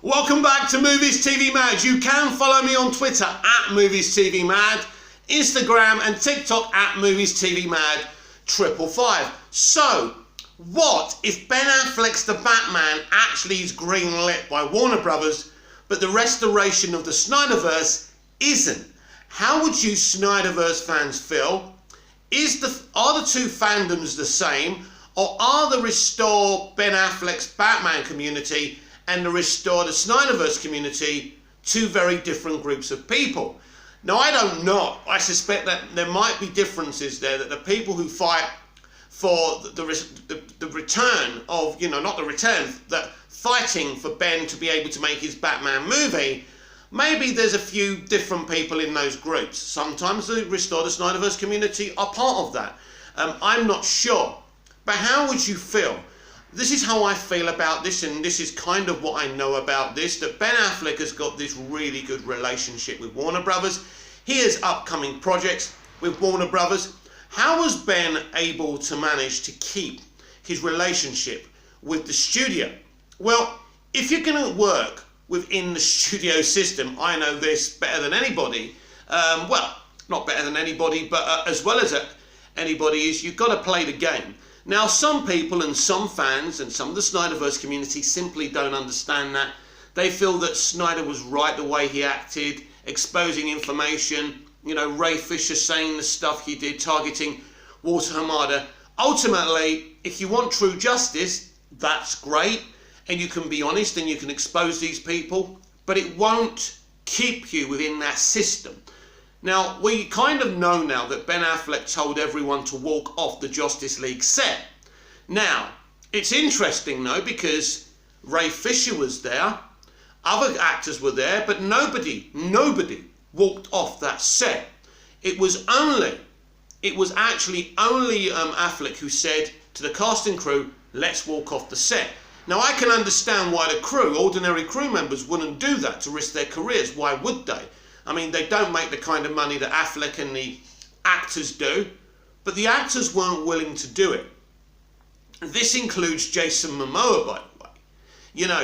Welcome back to Movies TV Mad. You can follow me on Twitter at Movies TV Mad, Instagram and TikTok at Movies TV Mad 555. So, what if Ben Affleck's The Batman actually is greenlit by Warner Brothers, but the restoration of the Snyderverse isn't? How would you Snyderverse fans feel? Are the two fandoms the same, or are the restore Ben Affleck's Batman community and the restore the Snyderverse community two very different groups of people? Now, I don't know. I suspect that there might be differences there, that the people who fight for the return of, not the return, that fighting for Ben to be able to make his Batman movie, maybe there's a few different people in those groups. Sometimes the Restore the Snyderverse community are part of that. I'm not sure. But how would you feel? This is how I feel about this, and this is kind of what I know about this, that Ben Affleck has got this really good relationship with Warner Brothers. He has upcoming projects with Warner Brothers. How was Ben able to manage to keep his relationship with the studio? Well, if you're going to work within the studio system, I know this better than anybody. Well, not better than anybody, but as well as anybody, is you've got to play the game. Now, some people and some fans and some of the Snyderverse community simply don't understand that. They feel that Snyder was right the way he acted, exposing information, Ray Fisher saying the stuff he did, targeting Walter Hamada. Ultimately, if you want true justice, that's great, and you can be honest and you can expose these people, but it won't keep you within that system. Now, we kind of know now that Ben Affleck told everyone to walk off the Justice League set. Now, it's interesting though, because Ray Fisher was there, other actors were there, but nobody walked off that set. It was actually only Affleck who said to the cast and crew, let's walk off the set. Now, I can understand why the crew, ordinary crew members, wouldn't do that to risk their careers. Why would they? I mean, they don't make the kind of money that Affleck and the actors do, but the actors weren't willing to do it. This includes Jason Momoa, by the way.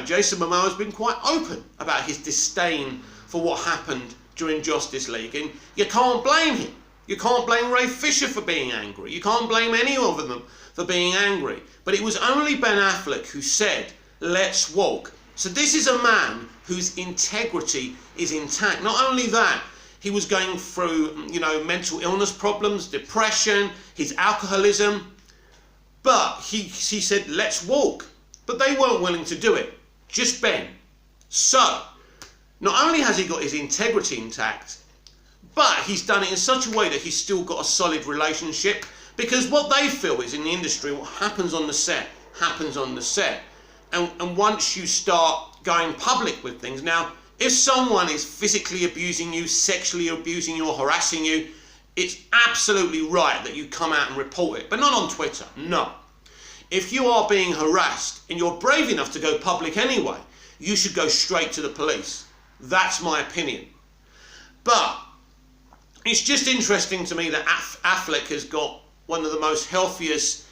Jason Momoa has been quite open about his disdain for what happened during Justice League, and you can't blame him. You can't blame Ray Fisher for being angry. You can't blame any of them for being angry. But it was only Ben Affleck who said, let's walk. So this is a man whose integrity is intact. Not only that, he was going through, mental illness problems, depression, his alcoholism. But he said, let's walk. But they weren't willing to do it. Just Ben. So, not only has he got his integrity intact, but he's done it in such a way that he's still got a solid relationship. Because what they feel is, in the industry, what happens on the set, happens on the set. And once you start going public with things, now, if someone is physically abusing you, sexually abusing you, or harassing you, it's absolutely right that you come out and report it, but not on Twitter, no. If you are being harassed and you're brave enough to go public anyway, you should go straight to the police. That's my opinion. But it's just interesting to me that Affleck has got one of the most healthiest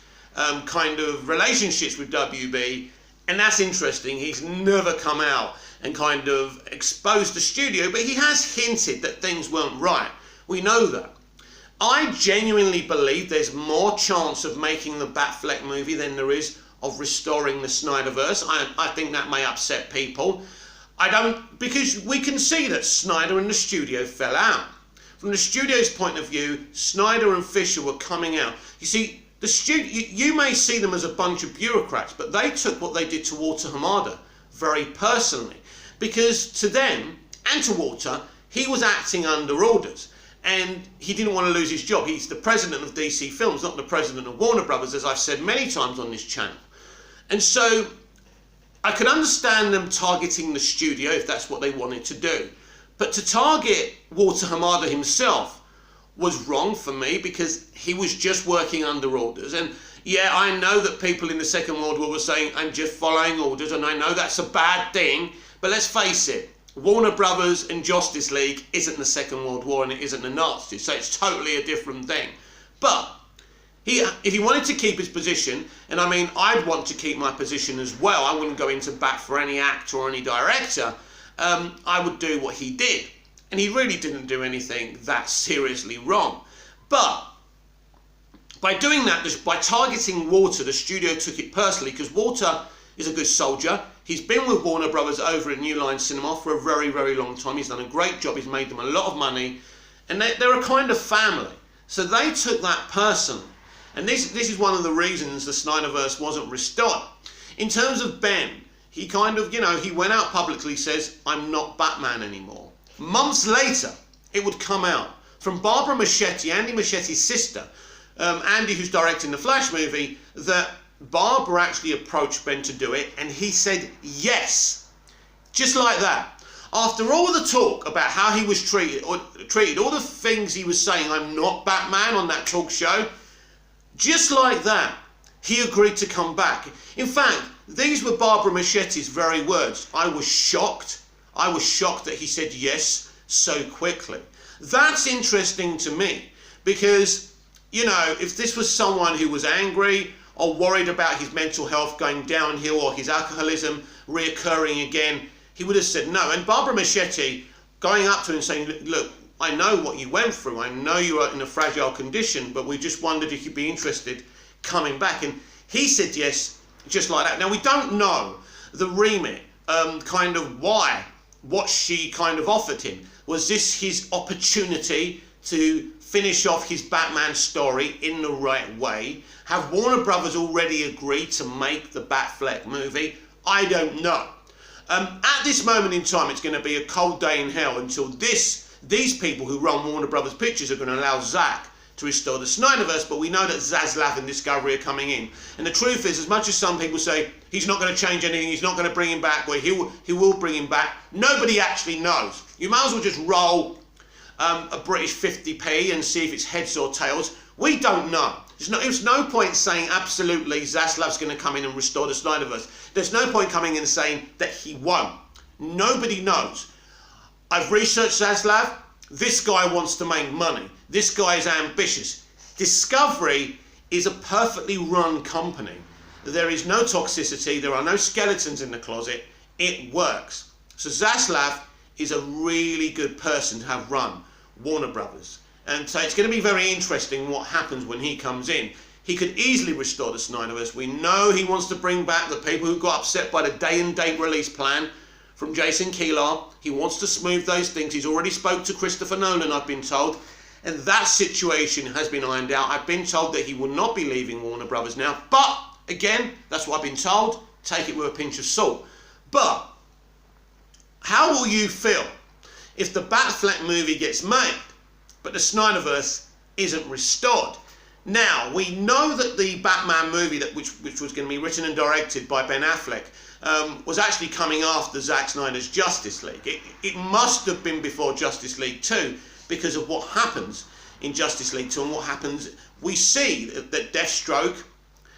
kind of relationships with WB, and that's interesting. He's never come out and kind of exposed the studio, but he has hinted that things weren't right. We know that. I genuinely believe there's more chance of making the Batfleck movie than there is of restoring the Snyderverse. I think that may upset people. Because we can see that Snyder and the studio fell out. From the studio's point of view, Snyder and Fisher were coming out. You see, you may see them as a bunch of bureaucrats, but they took what they did to Walter Hamada very personally. Because to them, and to Walter, he was acting under orders. And he didn't want to lose his job. He's the president of DC Films, not the president of Warner Brothers, as I've said many times on this channel. And so, I could understand them targeting the studio if that's what they wanted to do. But to target Walter Hamada himself was wrong for me, because he was just working under orders. And yeah, I know that people in the Second World War were saying, I'm just following orders, and I know that's a bad thing, but let's face it, Warner Brothers and Justice League isn't the Second World War, and it isn't the Nazis, so it's totally a different thing. But If he wanted to keep his position, and I mean, I'd want to keep my position as well, I wouldn't go into bat for any actor or any director, I would do what he did. And he really didn't do anything that seriously wrong. But by doing that, by targeting Walter, the studio took it personally, because Walter is a good soldier. He's been with Warner Brothers over at New Line Cinema for a very, very long time. He's done a great job. He's made them a lot of money. And they're a kind of family. So they took that personally. And this is one of the reasons the Snyderverse wasn't restored. In terms of Ben, he kind of, he went out publicly, says, I'm not Batman anymore. Months later, it would come out from Barbara Muschietti, Andy Muschiett's sister, Andy, who's directing the Flash movie, that Barbara actually approached Ben to do it, and he said yes. Just like that. After all the talk about how he was treated, all the things he was saying, I'm not Batman, on that talk show, just like that, he agreed to come back. In fact, these were Barbara Muschiett's very words. I was shocked. I was shocked that he said yes so quickly. That's interesting to me, because, if this was someone who was angry or worried about his mental health going downhill or his alcoholism reoccurring again, he would have said no. And Barbara Muschietti going up to him saying, look, I know what you went through. I know you are in a fragile condition, but we just wondered if you'd be interested coming back. And he said yes, just like that. Now, we don't know the remit, kind of what she kind of offered him. Was this his opportunity to finish off his Batman story in the right way? Have Warner Brothers already agreed to make the Batfleck movie? I don't know. At this moment in time, it's going to be a cold day in hell until these people who run Warner Brothers Pictures are going to allow Zack to restore the Snyderverse, but we know that Zaslav and Discovery are coming in. And the truth is, as much as some people say he's not going to change anything, he's not going to bring him back, well, he will bring him back, nobody actually knows. You might as well just roll a British 50p and see if it's heads or tails. We don't know. There's no point saying absolutely Zaslav's going to come in and restore the Snyderverse. There's no point coming in and saying that he won't. Nobody knows. I've researched Zaslav. This guy wants to make money. This guy is ambitious. Discovery is a perfectly run company. There is no toxicity. There are no skeletons in the closet. It works. So Zaslav is a really good person to have run Warner Brothers. And so it's going to be very interesting what happens when he comes in. He could easily restore the Snyderverse. We know he wants to bring back the people who got upset by the day and date release plan from Jason Kilar. He wants to smooth those things. He's already spoke to Christopher Nolan, I've been told. And that situation has been ironed out. I've been told that he will not be leaving Warner Brothers now. But, again, that's what I've been told. Take it with a pinch of salt. But, how will you feel if the Batfleck movie gets made, but the Snyderverse isn't restored? Now, we know that the Batman movie, which was going to be written and directed by Ben Affleck, was actually coming after Zack Snyder's Justice League. It must have been before Justice League 2 because of what happens in Justice League 2 and what happens. We see that Deathstroke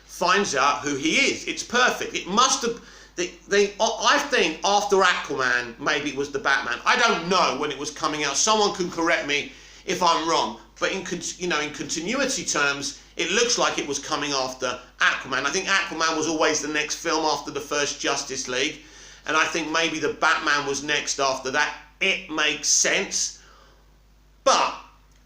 finds out who he is. It's perfect. It must have... I think after Aquaman, maybe it was the Batman. I don't know when it was coming out. Someone can correct me if I'm wrong. But in continuity terms, it looks like it was coming after Aquaman. I think Aquaman was always the next film after the first Justice League. And I think maybe the Batman was next after that. It makes sense. But,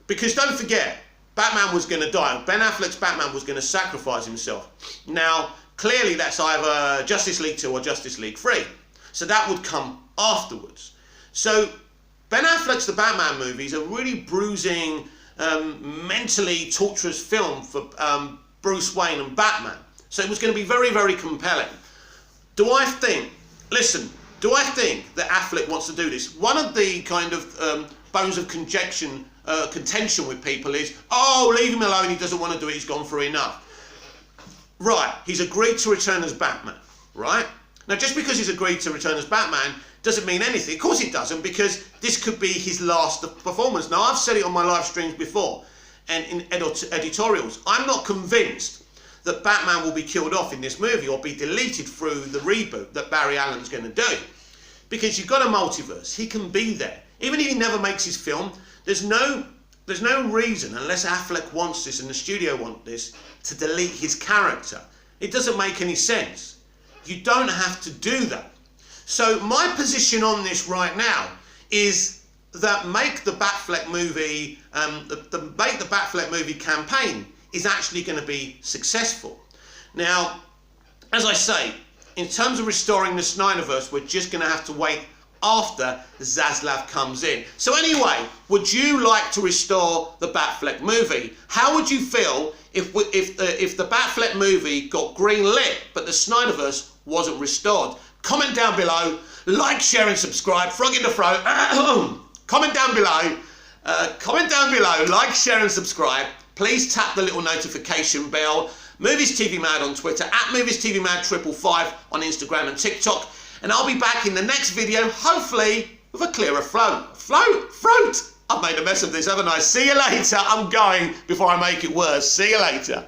because don't forget, Batman was going to die. Ben Affleck's Batman was going to sacrifice himself. Now, clearly that's either Justice League 2 or Justice League 3. So that would come afterwards. So, Ben Affleck's The Batman movie is a really bruising, mentally torturous film for Bruce Wayne and Batman. So it was going to be very, very compelling. Do I think that Affleck wants to do this? One of the kind of bones of contention with people is, oh, leave him alone, he doesn't want to do it, he's gone through enough. Right, he's agreed to return as Batman, right? Now, just because he's agreed to return as Batman doesn't mean anything. Of course it doesn't, because this could be his last performance. Now, I've said it on my live streams before and in editorials. I'm not convinced that Batman will be killed off in this movie or be deleted through the reboot that Barry Allen's going to do. Because you've got a multiverse. He can be there. Even if he never makes his film, there's no there's no reason, unless Affleck wants this and the studio want this, to delete his character. It doesn't make any sense. You don't have to do that. So my position on this right now is that make the Batfleck movie, make the Batfleck movie campaign is actually going to be successful. Now, as I say, in terms of restoring the Snyderverse, we're just going to have to wait after Zaslav comes in. So anyway, would you like to restore the Batfleck movie? How would you feel if the Batfleck movie got green lit but the Snyderverse wasn't restored? Comment down below, like, share and subscribe. Frog in the throat. Comment down below, like, share and subscribe. Please tap the little notification bell. Movies TV Mad on Twitter, at Movies TV Mad 555 on Instagram and TikTok. And I'll be back in the next video, hopefully with a clearer throat. I've made a mess of this, haven't I? See you later. I'm going before I make it worse. See you later.